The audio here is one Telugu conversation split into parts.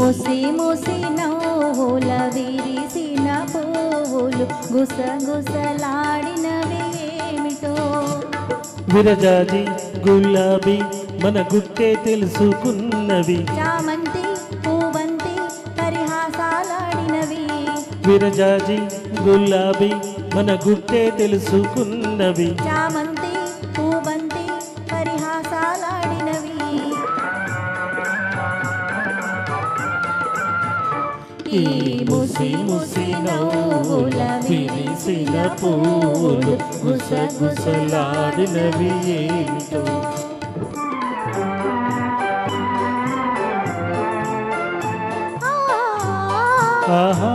ముసి ముసి నవ్వుల విరిసిన పువ్వులు గుసగుసలాడినవి ఏమిటో విరజాజి గులాబీ మన గుట్టే తెలుసుకున్నవి చామంతి పూవంతి పరిహాసాలాడినవి విరజాజి గులాబీ మన గుట్టే తెలుసుకున్నవి చామంతి పూవంతి పరిహాసాలాడినవి ఈ ముసి ముసి నవ్వుల విరిసిన పూలు గుసగుసలాడినవి ఏమిటో ఆహా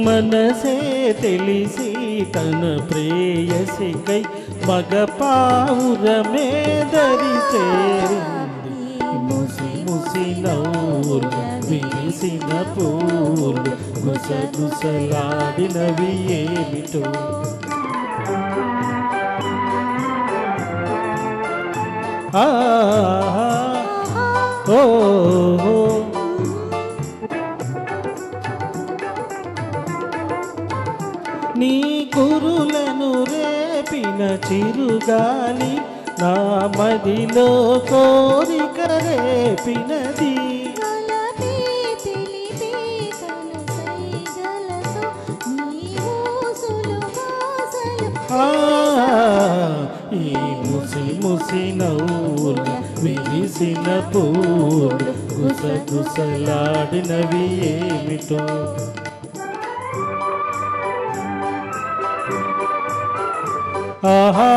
మనసే తెలిసి తన ప్రేయసికై మగ పావురమే దరి చేరింది ముసి ముసి నవ్వులు విరిసిన పూలు గుసగుసలాడినవి ఏమిటో ఆహా ఓహో నీ కురులను రేపిన చిరుగాలి నా మదిలో కోరిక రేపినది ఈ ముసి ముసి నవ్వులు విరిసిన పూలు గుసగుసలాడినవి ఏమిటో ఆహా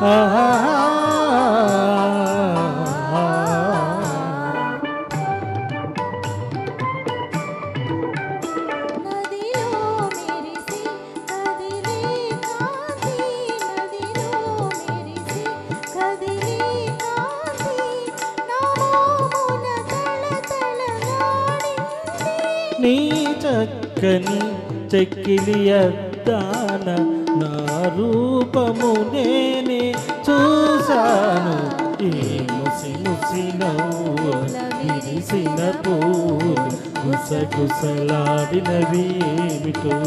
ఆహా నీ చక్కని చెక్కిలి అద్దాన నా రూపము నేనే చూశాను ఈ ముసి ముసి నవ్వుల విరిసిన పూలు గుసగుసలాడినవి ఏమిటో